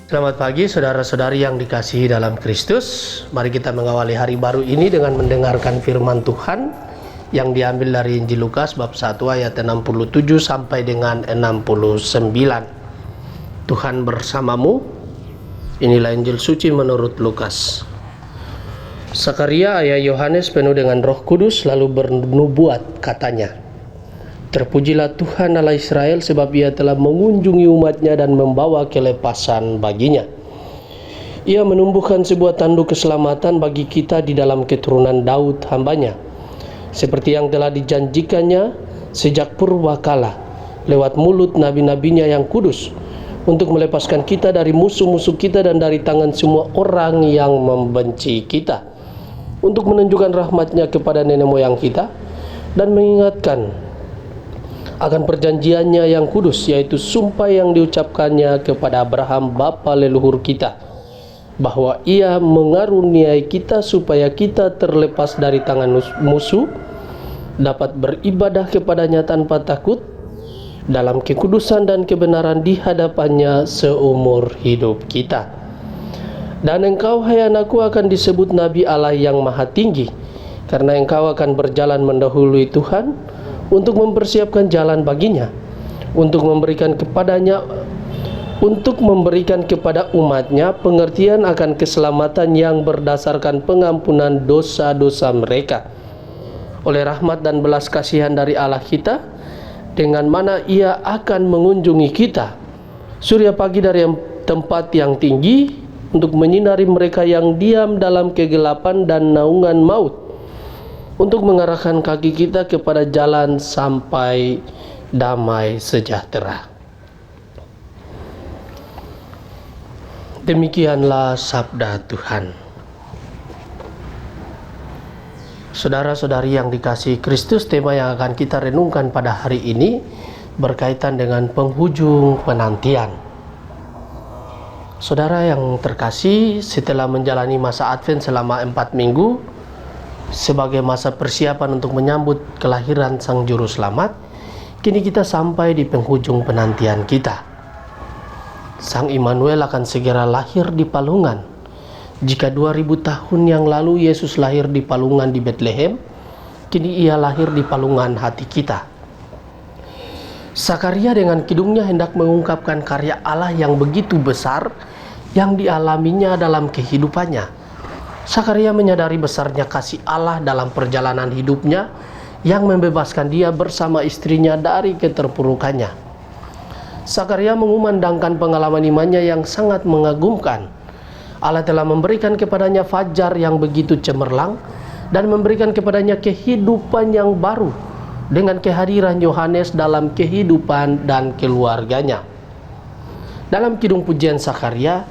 Selamat pagi saudara-saudari yang dikasihi dalam Kristus. Mari kita mengawali hari baru ini dengan mendengarkan firman Tuhan yang diambil dari Injil Lukas bab 1 ayat 67 sampai dengan 69. Tuhan bersamamu. Inilah Injil suci menurut Lukas. Sakaria ayah Yohanes penuh dengan Roh Kudus lalu bernubuat, katanya, "Terpujilah Tuhan Allah Israel sebab ia telah mengunjungi umatnya dan membawa kelepasan baginya. Ia menumbuhkan sebuah tanduk keselamatan bagi kita di dalam keturunan Daud hambanya, seperti yang telah dijanjikannya sejak purbakala lewat mulut nabi-nabinya yang kudus, untuk melepaskan kita dari musuh-musuh kita dan dari tangan semua orang yang membenci kita, untuk menunjukkan rahmat-Nya kepada nenek moyang kita dan mengingatkan akan perjanjiannya yang kudus, yaitu sumpah yang diucapkannya kepada Abraham bapa leluhur kita, bahwa ia mengaruniai kita supaya kita terlepas dari tangan musuh, dapat beribadah kepadanya tanpa takut, dalam kekudusan dan kebenaran di hadapannya seumur hidup kita. Dan engkau, hai anakku, akan disebut Nabi Allah yang Maha Tinggi, karena engkau akan berjalan mendahului Tuhan untuk mempersiapkan jalan baginya, untuk memberikan kepada umatnya pengertian akan keselamatan yang berdasarkan pengampunan dosa-dosa mereka, oleh rahmat dan belas kasihan dari Allah kita, dengan mana ia akan mengunjungi kita, surya pagi dari tempat yang tinggi, untuk menyinari mereka yang diam dalam kegelapan dan naungan maut, untuk mengarahkan kaki kita kepada jalan sampai damai sejahtera." Demikianlah sabda Tuhan. Saudara-saudari yang dikasihi Kristus, tema yang akan kita renungkan pada hari ini berkaitan dengan penghujung penantian. Saudara yang terkasih, setelah menjalani masa Advent selama 4 minggu sebagai masa persiapan untuk menyambut kelahiran Sang Juru Selamat, kini kita sampai di penghujung penantian kita. Sang Immanuel akan segera lahir di Palungan. Jika 2000 tahun yang lalu Yesus lahir di Palungan di Bethlehem, kini ia lahir di palungan hati kita. Sakaria dengan kidungnya hendak mengungkapkan karya Allah yang begitu besar yang dialaminya dalam kehidupannya. Sakaria menyadari besarnya kasih Allah dalam perjalanan hidupnya yang membebaskan dia bersama istrinya dari keterpurukannya. Sakaria mengumandangkan pengalaman imannya yang sangat mengagumkan. Allah telah memberikan kepadanya fajar yang begitu cemerlang dan memberikan kepadanya kehidupan yang baru dengan kehadiran Yohanes dalam kehidupan dan keluarganya. Dalam kidung pujian Sakaria,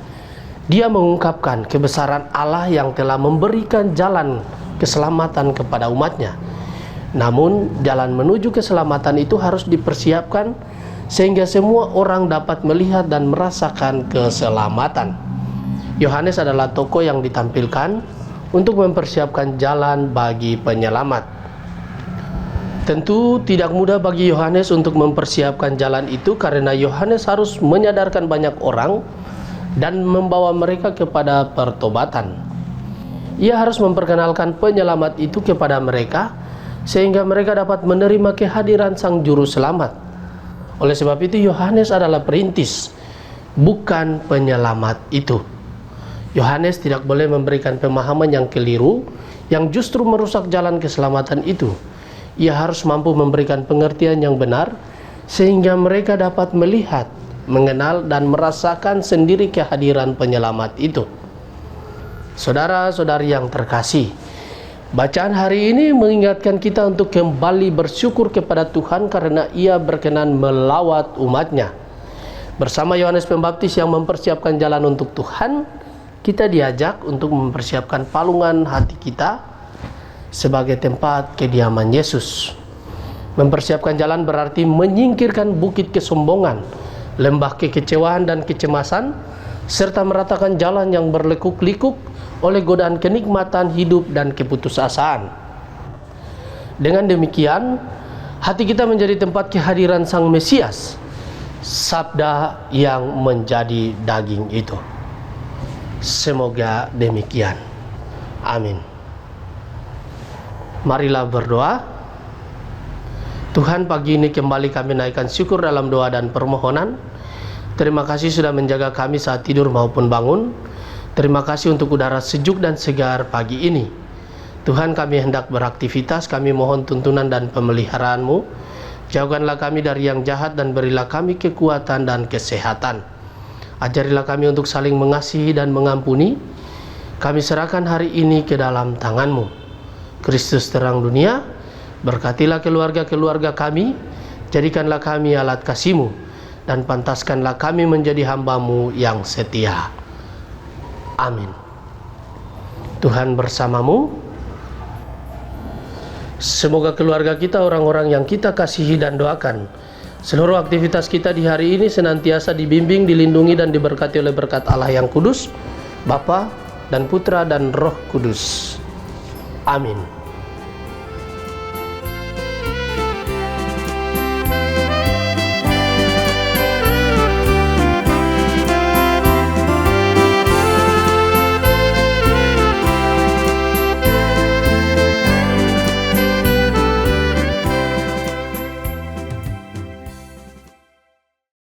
dia mengungkapkan kebesaran Allah yang telah memberikan jalan keselamatan kepada umatnya. Namun, jalan menuju keselamatan itu harus dipersiapkan sehingga semua orang dapat melihat dan merasakan keselamatan. Yohanes adalah tokoh yang ditampilkan untuk mempersiapkan jalan bagi penyelamat. Tentu tidak mudah bagi Yohanes untuk mempersiapkan jalan itu, karena Yohanes harus menyadarkan banyak orang dan membawa mereka kepada pertobatan. Ia harus memperkenalkan penyelamat itu kepada mereka sehingga mereka dapat menerima kehadiran Sang Juru Selamat. Oleh sebab itu Yohanes adalah perintis, bukan penyelamat itu. Yohanes tidak boleh memberikan pemahaman yang keliru yang justru merusak jalan keselamatan itu. Ia harus mampu memberikan pengertian yang benar sehingga mereka dapat melihat, mengenal dan merasakan sendiri kehadiran penyelamat itu. Saudara-saudari yang terkasih, bacaan hari ini mengingatkan kita untuk kembali bersyukur kepada Tuhan karena ia berkenan melawat umatnya. Bersama Yohanes Pembaptis yang mempersiapkan jalan untuk Tuhan, kita diajak untuk mempersiapkan palungan hati kita sebagai tempat kediaman Yesus. Mempersiapkan jalan berarti menyingkirkan bukit kesombongan, lembah kekecewaan dan kecemasan, serta meratakan jalan yang berlekuk-likuk oleh godaan kenikmatan hidup dan keputusasaan. Dengan demikian, hati kita menjadi tempat kehadiran Sang Mesias, sabda yang menjadi daging itu. Semoga demikian. Amin. Marilah berdoa. Tuhan, pagi ini kembali kami naikkan syukur dalam doa dan permohonan. Terima kasih sudah menjaga kami saat tidur maupun bangun. Terima kasih untuk udara sejuk dan segar pagi ini. Tuhan, kami hendak beraktivitas, kami mohon tuntunan dan pemeliharaan-Mu. Jauhkanlah kami dari yang jahat dan berilah kami kekuatan dan kesehatan. Ajarilah kami untuk saling mengasihi dan mengampuni. Kami serahkan hari ini ke dalam tangan-Mu. Kristus terang dunia, berkatilah keluarga-keluarga kami, jadikanlah kami alat kasih-Mu, dan pantaskanlah kami menjadi hamba-Mu yang setia. Amin. Tuhan bersamamu. Semoga keluarga kita, orang-orang yang kita kasihi dan doakan, seluruh aktivitas kita di hari ini senantiasa dibimbing, dilindungi, dan diberkati oleh berkat Allah yang kudus, Bapa dan Putra dan Roh Kudus. Amin.